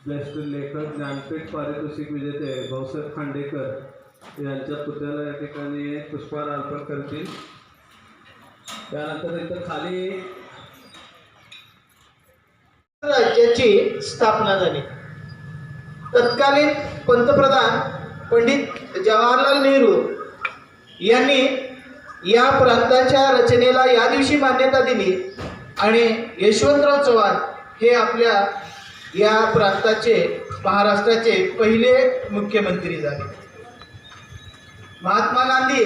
ज्येष्ठ लेखक ज्ञानपीठ पारितोषिक विजेते भाऊसाहेब खांडेकर यांच्या पुतळ्याला या ठिकाणी पुष्पहार अर्पण करतील। त्यानंतर इथं खाली राज्याची स्थापना झाली। तत्कालीन पंतप्रधान पंडित जवाहरलाल नेहरू यांनी या प्रांताच्या रचनेला या दिवशी मान्यता दिली आणि यशवंतराव चव्हाण हे आपल्या या प्रांताचे महाराष्ट्राचे पहिले मुख्यमंत्री झाले। महात्मा गांधी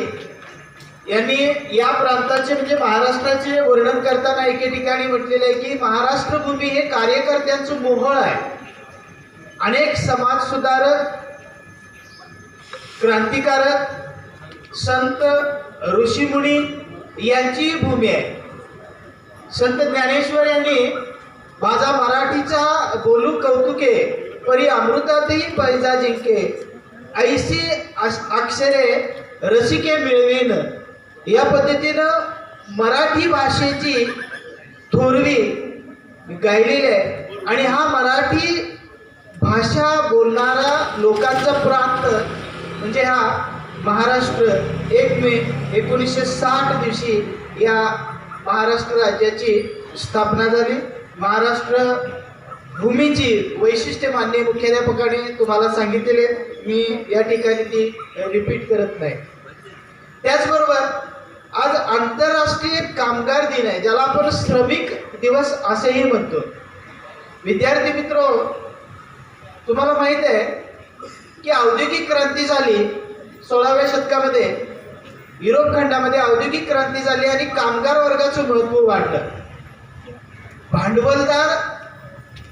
यांनी या प्रांताचे म्हणजे महाराष्ट्राचे वर्णन करताना एके ठिकाणी म्हटलेले आहे की महाराष्ट्र भूमी हे कार्यकर्त्यांचं मोहळ आहे। अनेक समाज सुधारक, क्रांतिकारक, संत, ऋषीमुनी यांची भूमी आहे। संत ज्ञानेश्वर यांनी माझा मराठीचा बोलू कौतुके परी अमृतातही पैजा जिंके ऐसी अक्षरे रसिके मिळवीन या पद्धतीनं मराठी भाषेची थोरवी गायलेली आहे। आणि हा मराठी भाषा बोलणारा लोकांचा प्रांत म्हणजे हा महाराष्ट्र 1 मे 1960 दिवशी या महाराष्ट्र राज्याची स्थापना झाली। महाराष्ट्र भूमीची वैशिष्ट्य माननीय मुख्याध्यापकाने तुम्हाला सांगितलेले, मी या ठिकाणी ती रिपीट करत नाही। त्याचबरोबर आज आंतरराष्ट्रीय कामगार दिन आहे, ज्याला आपण श्रमिक दिवस असेही म्हणतो। विद्यार्थी मित्र, तुम्हाला माहित आहे की औद्योगिक क्रांती झाली 16व्या शतकामध्ये, युरोप खंडामध्ये औद्योगिक क्रांती झाली आणि कामगार वर्गाचं महत्त्व वाढलं। भांडवलदार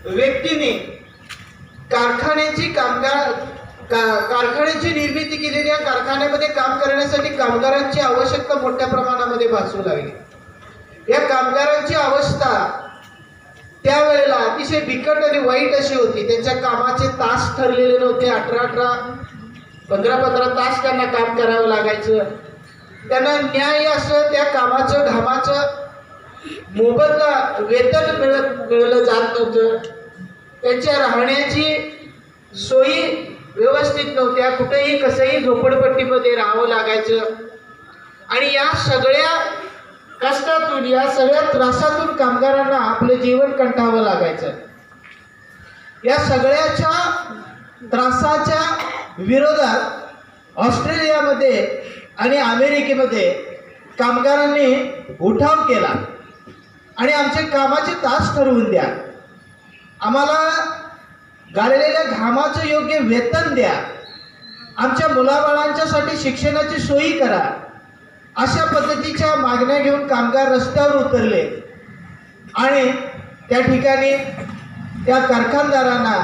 व्यक्तीने कारखान्याची कारखान्याची निर्मिती केलेली, या कारखान्यामध्ये काम करण्यासाठी कामगारांची आवश्यकता मोठ्या प्रमाणामध्ये भासू लागली। या कामगारांची अवस्था त्यावेळेला अतिशय बिकट आणि वाईट अशी होती। त्यांच्या कामाचे तास ठरलेले नव्हते, 18-18, 15-15 तास त्यांना काम करावं लागायचं। त्यांना न्याय असं त्या कामाचं घामाचं मोबदला वेतन मिळलं जात नव्हतं। त्यांच्या राहण्याची सोयी व्यवस्थित नव्हत्या, कुठेही कसंही झोपडपट्टीमध्ये राहावं लागायचं। आणि या सगळ्या कष्टातून, या सगळ्या त्रासातून कामगारांना आपलं जीवन कंठावं लागायचं। या सगळ्याच्या त्रासाच्या विरोधात ऑस्ट्रेलियामध्ये आणि अमेरिकेमध्ये कामगारांनी उठाव केला आणि आमचे कामाचे तास ठरवून द्या, आम्हाला गाळलेल्या घामाचं योग्य वेतन द्या, आमच्या मुलाबाळांच्यासाठी शिक्षणाची सोयी करा, अशा पद्धतीच्या मागण्या घेऊन कामगार रस्त्यावर उतरले। आणि त्या ठिकाणी त्या कारखानदारांना,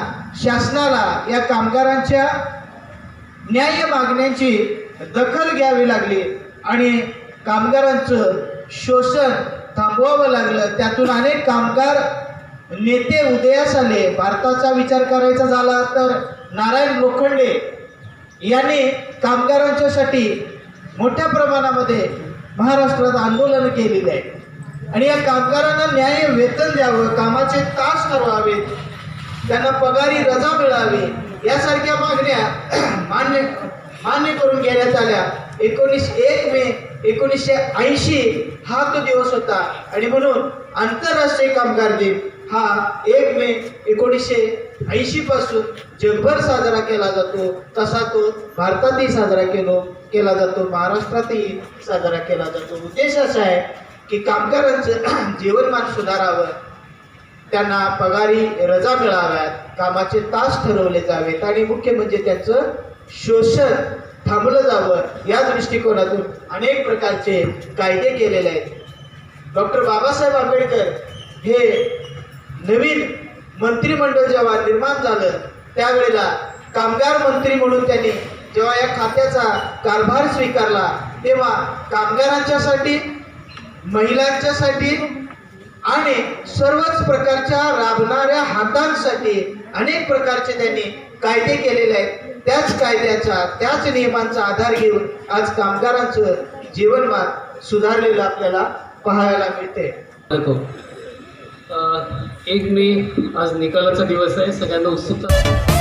शासनाला या कामगारांच्या न्याय्य मागण्यांची दखल घ्यावी लागली आणि कामगारांचं शोषण थांबवावं लागलं। त्यातून अनेक कामगार नेते उदयास आले। भारताचा विचार करायचा झाला तर नारायण लोखंडे यांनी कामगारांच्यासाठी मोठ्या प्रमाणामध्ये महाराष्ट्रात आंदोलन केलेले आहे आणि या कामगारांना न्याय्य वेतन द्यावं, कामाचे तास ठरवावेत, त्यांना पगारी रजा मिळावी, यासारख्या मागण्या मान्य करून घेण्यात आल्या। 1 मे 1980 हा तो दिवस होता आणि म्हणून आंतरराष्ट्रीय कामगार दिन हा 1 मे 1980 पासून जगभर साजरा केला जातो। तसा तो भारतातही साजरा केला जातो, महाराष्ट्रातही साजरा केला जातो। उद्देश असा आहे की कामगारांचं जीवनमान सुधारावं, त्यांना पगारी रजा मिळाव्यात, कामाचे तास ठरवले जावेत आणि मुख्य म्हणजे त्यांचं शोषण थांबलं जावं। या दृष्टिकोनातून अनेक प्रकारचे कायदे केलेले आहेत। डॉक्टर बाबासाहेब आंबेडकर हे नवीन मंत्रिमंडळ जेव्हा निर्माण झालं त्यावेळेला कामगार मंत्री म्हणून त्यांनी जेव्हा या खात्याचा कारभार स्वीकारला तेव्हा कामगारांच्यासाठी, महिलांच्यासाठी आणि सर्वच प्रकारच्या राबणाऱ्या हातांसाठी अनेक प्रकारचे त्यांनी कायदे केलेले आहेत। त्याच कायद्याचा, त्याच नियमांचा आधार घेऊन आज कामगारांचं जीवनमान सुधारलेलं आपल्याला पाहायला मिळते। 1 मे आज निकालाचा दिवस आहे. सगळ्यांना उत्सुकता